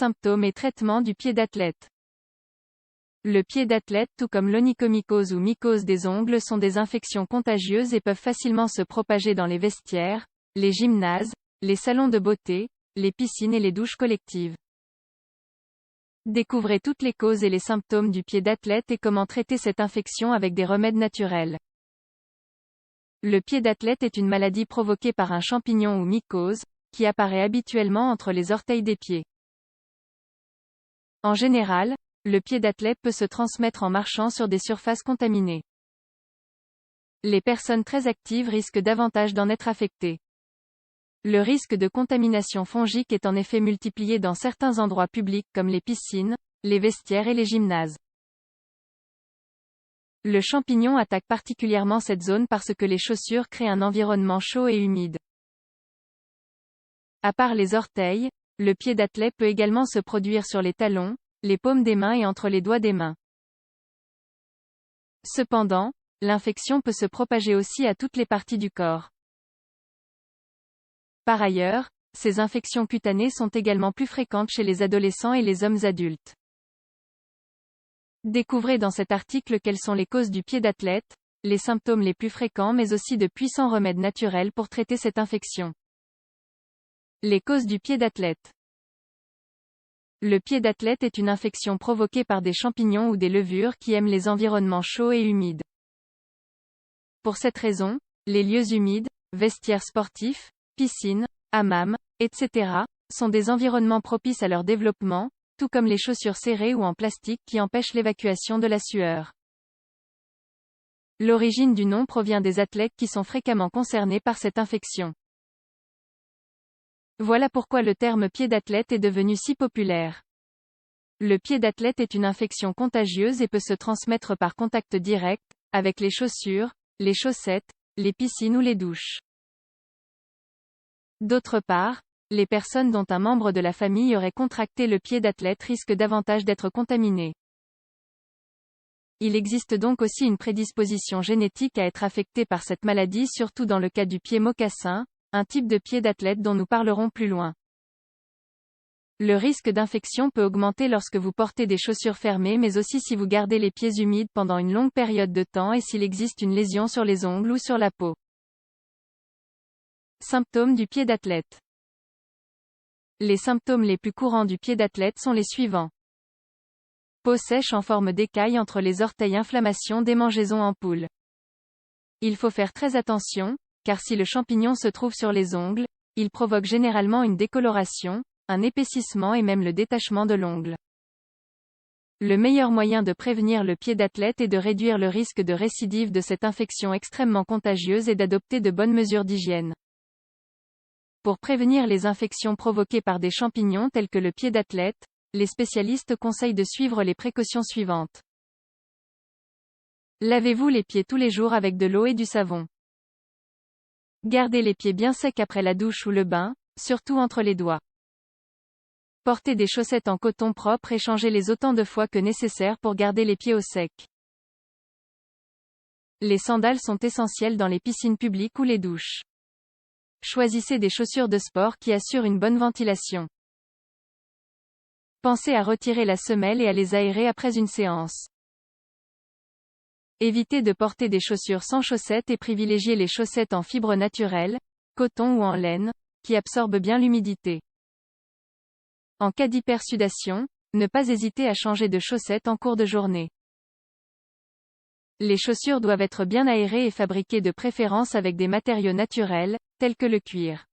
symptômes et traitement du pied d'athlète. Le pied d'athlète tout comme l'onychomycose ou mycose des ongles sont des infections contagieuses et peuvent facilement se propager dans les vestiaires, les gymnases, les salons de beauté, les piscines et les douches collectives. Découvrez toutes les causes et les symptômes du pied d'athlète et comment traiter cette infection avec des remèdes naturels. Le pied d'athlète est une maladie provoquée par un champignon ou mycose, qui apparaît habituellement entre les orteils des pieds. En général, le pied d'athlète peut se transmettre en marchant sur des surfaces contaminées. Les personnes très actives risquent davantage d'en être affectées. Le risque de contamination fongique est en effet multiplié dans certains endroits publics comme les piscines, les vestiaires et les gymnases. Le champignon attaque particulièrement cette zone parce que les chaussures créent un environnement chaud et humide. À part les orteils, le pied d'athlète peut également se produire sur les talons, les paumes des mains et entre les doigts des mains. Cependant, l'infection peut se propager aussi à toutes les parties du corps. Par ailleurs, ces infections cutanées sont également plus fréquentes chez les adolescents et les hommes adultes. Découvrez dans cet article quelles sont les causes du pied d'athlète, les symptômes les plus fréquents mais aussi de puissants remèdes naturels pour traiter cette infection. Les causes du pied d'athlète. Le pied d'athlète est une infection provoquée par des champignons ou des levures qui aiment les environnements chauds et humides. Pour cette raison, les lieux humides, vestiaires sportifs, piscines, hammams, etc., sont des environnements propices à leur développement, tout comme les chaussures serrées ou en plastique qui empêchent l'évacuation de la sueur. L'origine du nom provient des athlètes qui sont fréquemment concernés par cette infection. Voilà pourquoi le terme pied d'athlète est devenu si populaire. Le pied d'athlète est une infection contagieuse et peut se transmettre par contact direct, avec les chaussures, les chaussettes, les piscines ou les douches. D'autre part, les personnes dont un membre de la famille aurait contracté le pied d'athlète risquent davantage d'être contaminées. Il existe donc aussi une prédisposition génétique à être affecté par cette maladie, surtout dans le cas du pied mocassin, un type de pied d'athlète dont nous parlerons plus loin. Le risque d'infection peut augmenter lorsque vous portez des chaussures fermées mais aussi si vous gardez les pieds humides pendant une longue période de temps et s'il existe une lésion sur les ongles ou sur la peau. Symptômes du pied d'athlète. Les symptômes les plus courants du pied d'athlète sont les suivants. Peau sèche en forme d'écaille entre les orteils, inflammation, démangeaison, ampoule. Il faut faire très attention, car si le champignon se trouve sur les ongles, il provoque généralement une décoloration, un épaississement et même le détachement de l'ongle. Le meilleur moyen de prévenir le pied d'athlète et de réduire le risque de récidive de cette infection extrêmement contagieuse est d'adopter de bonnes mesures d'hygiène. Pour prévenir les infections provoquées par des champignons tels que le pied d'athlète, les spécialistes conseillent de suivre les précautions suivantes. Lavez-vous les pieds tous les jours avec de l'eau et du savon. Gardez les pieds bien secs après la douche ou le bain, surtout entre les doigts. Portez des chaussettes en coton propre et changez-les autant de fois que nécessaire pour garder les pieds au sec. Les sandales sont essentielles dans les piscines publiques ou les douches. Choisissez des chaussures de sport qui assurent une bonne ventilation. Pensez à retirer la semelle et à les aérer après une séance. Évitez de porter des chaussures sans chaussettes et privilégiez les chaussettes en fibre naturelle, coton ou en laine, qui absorbent bien l'humidité. En cas d'hypersudation, ne pas hésiter à changer de chaussettes en cours de journée. Les chaussures doivent être bien aérées et fabriquées de préférence avec des matériaux naturels, tels que le cuir.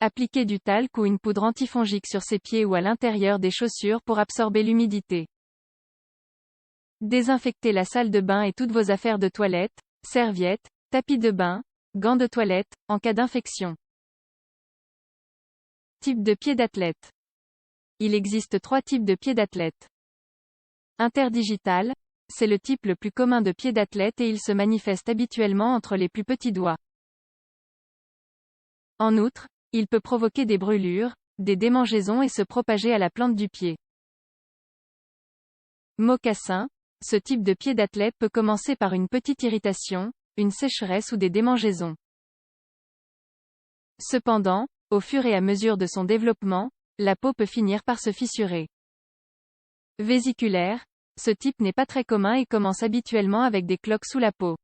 Appliquez du talc ou une poudre antifongique sur ses pieds ou à l'intérieur des chaussures pour absorber l'humidité. Désinfectez la salle de bain et toutes vos affaires de toilette, serviettes, tapis de bain, gants de toilette, en cas d'infection. Type de pied d'athlète. Il existe 3 types de pied d'athlète. Interdigital, c'est le type le plus commun de pied d'athlète et il se manifeste habituellement entre les plus petits doigts. En outre, il peut provoquer des brûlures, des démangeaisons et se propager à la plante du pied. Mocassin, ce type de pied d'athlète peut commencer par une petite irritation, une sécheresse ou des démangeaisons. Cependant, au fur et à mesure de son développement, la peau peut finir par se fissurer. Vésiculaire, ce type n'est pas très commun et commence habituellement avec des cloques sous la peau.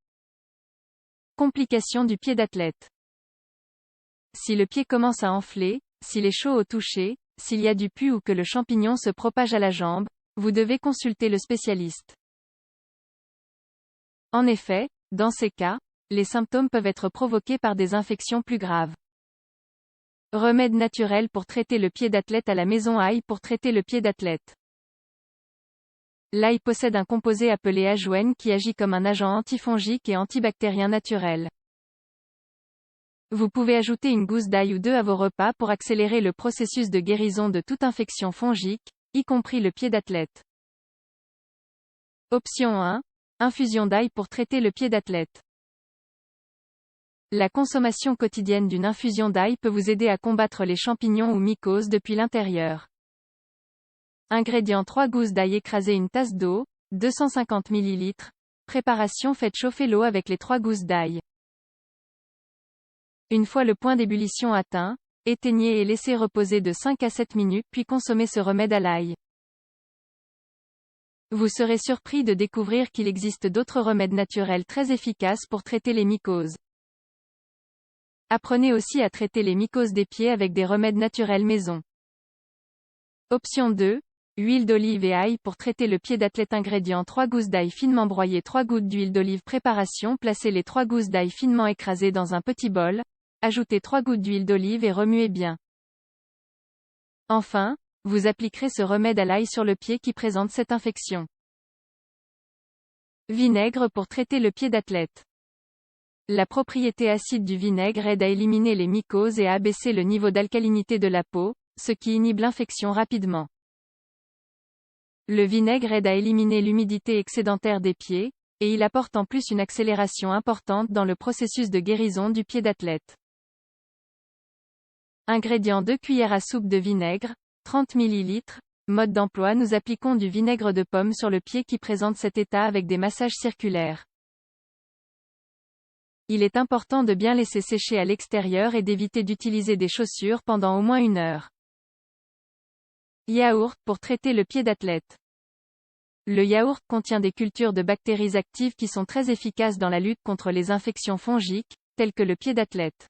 Complications du pied d'athlète. Si le pied commence à enfler, s'il est chaud au toucher, s'il y a du pus ou que le champignon se propage à la jambe, vous devez consulter le spécialiste. En effet, dans ces cas, les symptômes peuvent être provoqués par des infections plus graves. Remède naturel pour traiter le pied d'athlète à la maison. Ail pour traiter le pied d'athlète. L'ail possède un composé appelé ajoène qui agit comme un agent antifongique et antibactérien naturel. Vous pouvez ajouter une gousse d'ail ou deux à vos repas pour accélérer le processus de guérison de toute infection fongique, y compris le pied d'athlète. Option 1. Infusion d'ail pour traiter le pied d'athlète. La consommation quotidienne d'une infusion d'ail peut vous aider à combattre les champignons ou mycoses depuis l'intérieur. Ingrédients: 3 gousses d'ail écrasées, une tasse d'eau, 250 ml. Préparation: faites chauffer l'eau avec les 3 gousses d'ail. Une fois le point d'ébullition atteint, éteignez et laissez reposer de 5 à 7 minutes puis consommez ce remède à l'ail. Vous serez surpris de découvrir qu'il existe d'autres remèdes naturels très efficaces pour traiter les mycoses. Apprenez aussi à traiter les mycoses des pieds avec des remèdes naturels maison. Option 2. Huile d'olive et ail pour traiter le pied d'athlète. Ingrédients: 3 gousses d'ail finement broyées, 3 gouttes d'huile d'olive. Préparation: placez les 3 gousses d'ail finement écrasées dans un petit bol, ajoutez 3 gouttes d'huile d'olive et remuez bien. Enfin, vous appliquerez ce remède à l'ail sur le pied qui présente cette infection. Vinaigre pour traiter le pied d'athlète. La propriété acide du vinaigre aide à éliminer les mycoses et à abaisser le niveau d'alcalinité de la peau, ce qui inhibe l'infection rapidement. Le vinaigre aide à éliminer l'humidité excédentaire des pieds, et il apporte en plus une accélération importante dans le processus de guérison du pied d'athlète. Ingrédients: 2 cuillères à soupe de vinaigre, 30 ml. Mode d'emploi: nous appliquons du vinaigre de pomme sur le pied qui présente cet état avec des massages circulaires. Il est important de bien laisser sécher à l'extérieur et d'éviter d'utiliser des chaussures pendant au moins 1 heure. Yaourt pour traiter le pied d'athlète. Le yaourt contient des cultures de bactéries actives qui sont très efficaces dans la lutte contre les infections fongiques, telles que le pied d'athlète.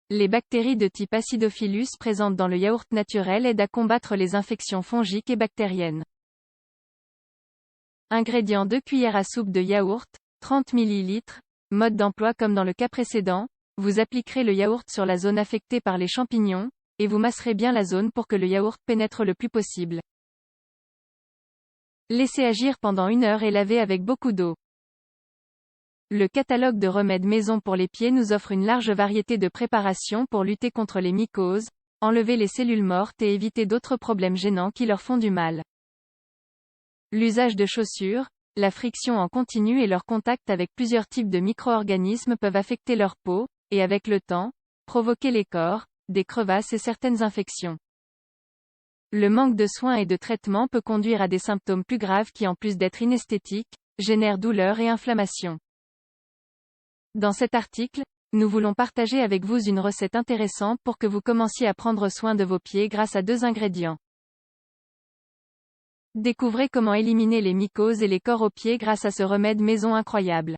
Les bactéries de type Acidophilus présentes dans le yaourt naturel aident à combattre les infections fongiques et bactériennes. Ingrédients: 2 cuillères à soupe de yaourt, 30 ml. Mode d'emploi: comme dans le cas précédent, vous appliquerez le yaourt sur la zone affectée par les champignons, et vous masserez bien la zone pour que le yaourt pénètre le plus possible. Laissez agir pendant 1 heure et lavez avec beaucoup d'eau. Le catalogue de remèdes maison pour les pieds nous offre une large variété de préparations pour lutter contre les mycoses, enlever les cellules mortes et éviter d'autres problèmes gênants qui leur font du mal. L'usage de chaussures, la friction en continu et leur contact avec plusieurs types de micro-organismes peuvent affecter leur peau, et avec le temps, provoquer les cors, des crevasses et certaines infections. Le manque de soins et de traitement peut conduire à des symptômes plus graves qui, en plus d'être inesthétiques, génèrent douleur et inflammation. Dans cet article, nous voulons partager avec vous une recette intéressante pour que vous commenciez à prendre soin de vos pieds grâce à 2 ingrédients. Découvrez comment éliminer les mycoses et les cors aux pieds grâce à ce remède maison incroyable.